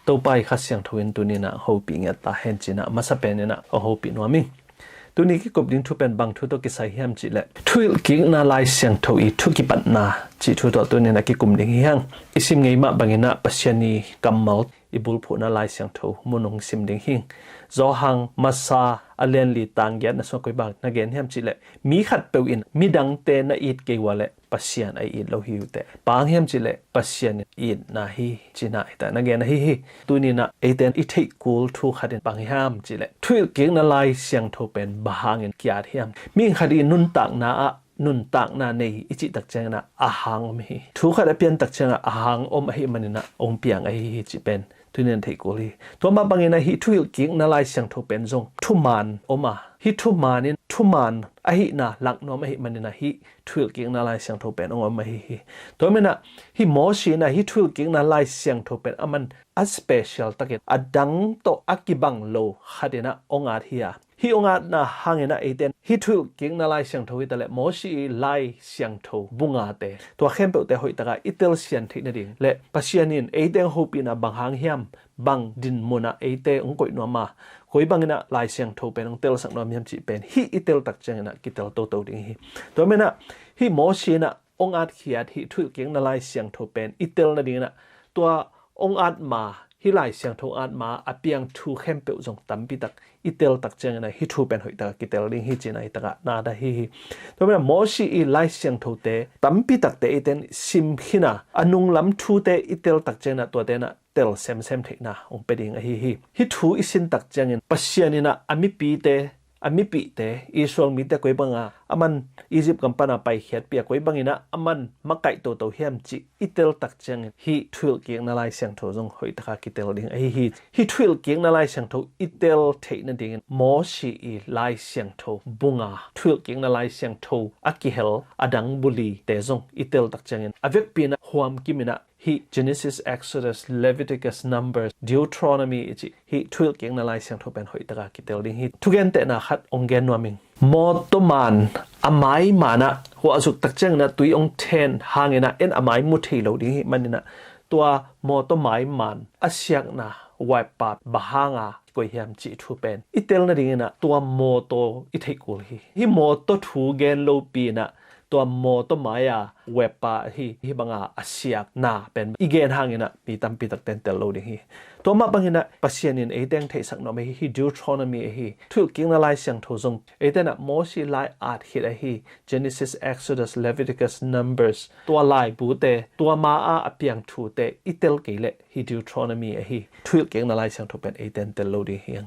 ตัวไปขัดเสียงทวินตัวนี้นะเขาปีเงี้ยตาเห็นจีนะมาสเปนเนี่ยนะเขาปีนัวมิงตัวนี้ก็กบดิ้งทุเป็นบางทุตัวกิใส่เฮียมจีแหละทุยกิ้งน่าลายเสียงทวีทุกิปันนาจีทุตัวนี้นะกิกุมดิ้งเฮียงอิสิมไงมาบางนะปัศยานีกัมมัลอิบุลพูน่าลายเสียงทวมุนงสิมดิ้งหิงจอหังมาซาอเลนลีตังเกียนนะสกุยบางนักเรียนเฮียมจีแหละมีขัดเปวินมีดังเตนะอีดเกวะแหละปัศยานไออีดเราหิวแต่บางเฮียมจีแหละปัศยานอีดนาฮีจีน่าแต่นักเรียนฮีตัวนี้นะไอเตนอิทิกูลทุขัดบางเฮียมจีแหละทุยกิ้งน่าลายเสียงทวเป็นบางเงินกียร์เฮียมมีขัดนุนตักนานุนตักนาในอิจิตักเจงนะอาหังอมฮีทุขัดเปลี่ยนตักเจงอาหังอมฮีมันนะองเปียงไอฮีจีเป็นตัวนี้ที่กูลีตัวมาบางอย่างฮิทุยกิ้งน่าลายเสียงทเป็นจงทุมานอมาฮิทุมานินทุมานไอฮินะหลักน้อมไอฮิมันนะฮิทุยกิ้งน่าลายเสียงทเป็นองมาฮิตัวมันนะฮิโมชีนะฮิทุยกิ้งน่าลายเสียงทเป็นอามันอัสเปเชียลตะเกียอดังโตอักิบังโลขัดนะองอาทิยาฮิองอานะหางนะไอเดนฮิทุยกิ้งน่าลายเสียงทวิตแหละโมชีลายเสียงทบุงอาเตตัวเข้มเปิดแต่หอยตะกาอิตลเซียนที่นั่นเองและปัศยานินไอเดนฮูปีนะบางหางเฮียมบางดินมุนะไอเตองกอยนัวมาคอยบางนะลายเสียงทเป็นองเตลสักนอมยามจีเป็นฮิอิตลตักเจงนะกิตลโตโตดิงฮิตัวมันนะฮิโมชีนะองอาจเขียดฮิทุยกิ้งน่าลายเสียงทเป็นอิตลนั่นเองนะตัวองอาจมาฮิลายเสียงทอาจมาอเปียงทูเข้มเปิลจงตั้มปิตักอิตลตักเจงนะฮิทูเป็นหอยตะกิตลดิงฮิจีนะอิตะนาดาฮิตัวมันนะโมชีอีลายเสียงทเตตั้มปิตักเตอิเตนซิมฮินะอนุงลำทูเตอิตลตักเจงนะตัวเตนะเตลเซมเทนะองเปดิงฮิทูอิสินตักเจงปัศยานินะอามิปีเตอามิปีเตอิสราเอลมีแต่กวยบังอามันอียิปต์กัมปนาไปเขียดเปียกวยบังอินะอามันมักไก่โตโตเฮียมจิอิเตลตักเจงฮิทุลเกียงนาลายเสียงโทจงหอยตะคากิเตลดิงฮิทุลเกียงนาลายเสียงโทอิเตลเทนันดิงโมชีอีลายเสียงโทบุงาทุลเกียงนาลายเสียงโทอากิเฮลอดังบุลีเตจงอิเตลตักเจงอเวกปีนะฮวามกิมินะฮิGenesis Exodus Leviticus Numbers Deuteronomy ichi hi thul keng na lai siang tho pen hoi taka kitel ding hi thugen te na khat ongen noming motoman amai mana ho azuk tak cheng na tui ong ten hangena en amai mu thei lo ding hi manina tua motomai man asyak na wai pa bahanga koi hiam chi thu pen itel na ding na tua moto i thei kul hi moto thu gen lo pi naตัวโมต้นไม้เว็บปะที่บางอาเซียนาเป็นอีเกนหางเงินะมีตั้มปีตักเต็นเตลโลดิ่งตัวมาบางเงินะปัศยานินเอเดงเทสักนอไม่ฮิดูทรอนมีทุกกิ่งละลายเสียงโทจงเอเดนะโมชีลายอาร์ตฮิตGenesis Exodus Leviticus Numbers ตัวลายบูเตตัวมาอาเปียงทูเตอิเตลเกเลฮิดูทรอนมีทุกกิ่งละลายเสียงโทเป็นเอเดนเตลโลดิ่ง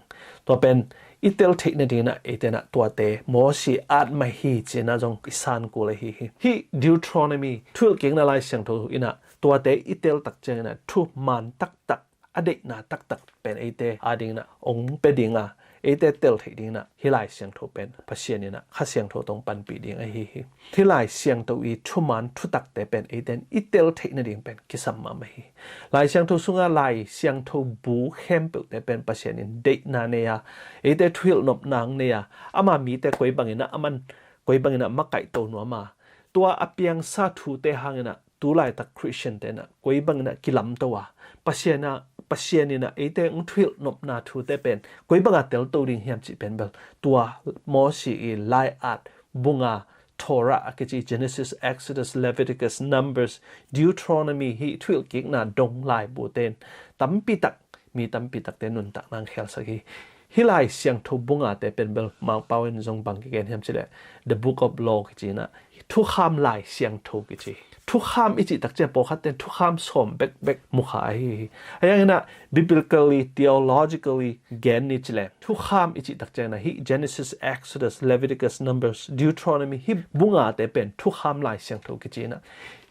ตัวเป็นอิเตลเทนดีนะเอเดนะตัวเตโมชีอาดมาฮีเจนะจงอิสานกูเลยฮิDeuteronomy ทุกเก่งนาลายเสียงโทอินะตัวเตอิเตลตักเจนะทุมันตักอเดนะตักเป็นเอเตอาดิงนะองเปดิงะเอเตเตลเทดิงนะฮิลายเสียงโทเป็นภาษาเนี่ยนะข้าเสียงโทตรงปันปีดิงฮิลายเสียงโทอีทุมันทุตักเตเป็นเอเดนอิเตลเทนดิงเป็นกิสัมมาไม่ลายเสียงโทสุงาลายเสียงโทบูเข้มเปิลแต่เป็นภาษาเนี่ยเดนาเนียเอเตทวิลนบนางเนียอามามีแต่กวยบางนะอามันกวยบางนะมักไก่โตนัวมาตัวอเปียงซาทูเตหังนะตุลายตักคริสเตียนเตนะกวยบางนะกิลัมตัวภาษานี่นะเอเตงทวิลนบนาทูเตเป็นกวยบางเตลตัวดิ่งเฮียมจิเป็นเบลตัวโมชีไลอาดบุงาTorah กิจ Genesis Exodus Leviticus Numbers Deuteronomy ฮิทวิลกิกนาดงลายบูเตนตั้มปีตักมีตั้มปีตักเตนุนตักนางเขลสักฮิลายเสียงทุบุงาเตเป็นเบลมาเปาเอนจงบังกิเกนเฮียมจิเล The Book of Law กิจนะทุกคำลายเสียงทุกิจทุกคำอิจิตักเจปอคัดเตนทุกคำสมเบกมุขายอย่างนั้น biblically theologically แกนนิจเลทุกคำอิจิตักเจนะฮิ Genesis Exodus Leviticus Numbers Deuteronomy ฮิบุงาเตเป็นทุกคำลายเสียงทุกิจนะ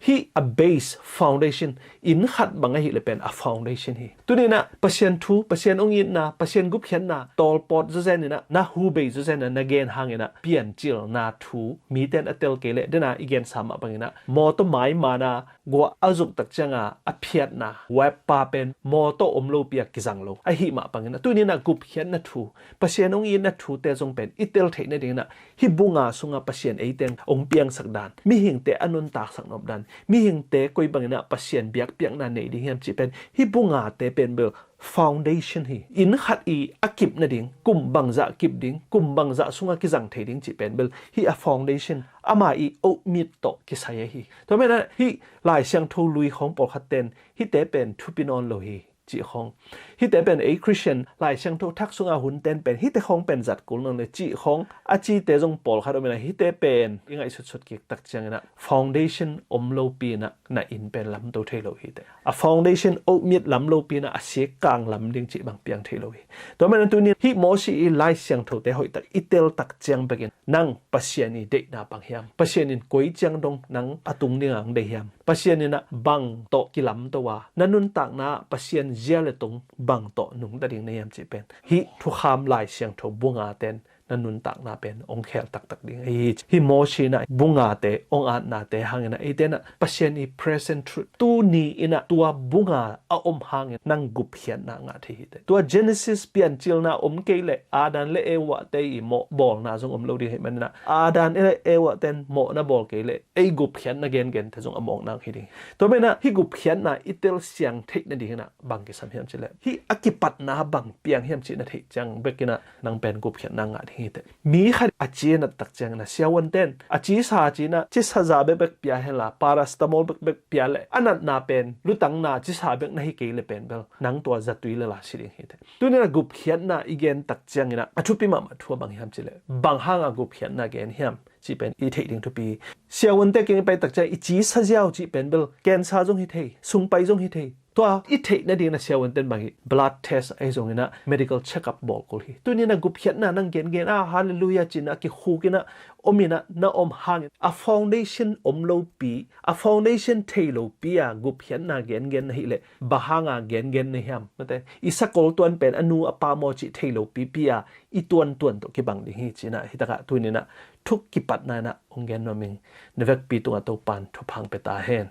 ฮิ a base foundation อินขัดบางอย่างฮิเลยเป็น a foundation ฮิตัวนี้นะเปอร์เซ็นต์ทูเปอร์เซ็นต์องยินนะเปอร์เซ็นต์กุบเขียนนะตอลปอดจะเซนนี่นะฮูเบย์จะเซนนะเกนหางนี่นะเปลี่ยนจิลนาทูมีเต็นอัตเตลเกเลเดนะอีเกนสามบางอย่างนะมอต้นไม้มานะกัวอาจุกตักจังอเพียดนะเว็บปาเป็นมอต้อมโลเปียกิจังโลไอฮิมาบางอย่างนะตัวนี้นะกุบเขียนนะทูเปอร์เซ็นต์องยินนะทูแต่จงเป็นอิตเตลเทนนี่เองนะฮิบุงาสุงาเปอร์เซ็นต์ไอเต็นองเปียงสักดานมีหิงเตอนุนตากสักนอบดานมีหิงเตกวยบางนะปัศยันเบียกเปียกนันในดิเฮียมจีเป็นฮิบุงาเตเป็นเบล foundation hi in khat I akip na ding kum bangza kip ding kum bangza sunga ki jang thei ding chi pen bel hi a foundation ama I o mit to ki sai hi to me na hi lai siang tho lui khong por khaten hi te pen thupin on lo hi chỉ không hi tế bên ấy Christian lại sang thâu thắc xuống hun tên bên hi tế không bên giật cũng năng chỉ không chỉ tế trong bol khát bên hi tế bên những ngày xuất xuất kiệt đặc trưng na foundation lâu pin na in bên lắm đâu thấy lâu hi tế foundation miết lắm lâu pin sẽ càng lắm điên chỉ bằng piang thấy lâu hi đó mà tôi nhìn hi mỗi si lại sang thâu tế hội tắc itel đặc trưng begin năng pasien ni date na bằng hiam pasien in quấy trăng đông năng atung ni ang de hiam pasien ni na bang to ki lắm to wa nanun tak na pasien zia le tung bang to nung da ding neyam chi pen hi thu kham lai siang tho bunga ten nanun tak na pen ong khel tak tak ding hi mo chi na bunga te ong at na te hangin na iten na pasien I present truth tu ni ina tua bunga a hangin nang gup hian na nga thi te tua Genesis pian chil na ke le adan le ewa te I mo bol na jong lo ding he man na adan ele ewa ten mo na bol ke le ei gup hian na gen te jong among nang hi ding to me na hi gup hian na itel siang thei na ding na bang ki sam hiam chi le hi akipat na bang piang hiam chi na thei chang bekina nang pen gup hian na nga hi te mi khat achi na tak chang na siawan ten achi sa chi na chi sa za be bek pia hela paracetamol bek pia le anat na pen lutang na chi sa bek na hi ke le pen bel nang to zatui le la siring hi te tu ne gup khian na igen tak chang ina athupi ma thua bang hiam chi le bang hanga gup khian na gen hiam chi pen I thei ding to pi siawan te king pai tak chang I chi sa jiao chi pen bel ken sa jong hi thei sung pai jong hi thei to I thei na ding na siawan ten bang blood test ai jong ina medical check up bol kol hi tu ni na gup khian na nang gen hallelujah china ki khu kina omina na hang a foundation lo pi a foundation thailo pi a gup hian na gen hi le bahanga gen ne hiam mate isakol tuan pen anu apa mo chi thailo pi a I tuan to ki bang ding hi china hi taka tu ni na thuk ki pat na ong gen no ming nevek pi tu to pan thu phang pe ta hen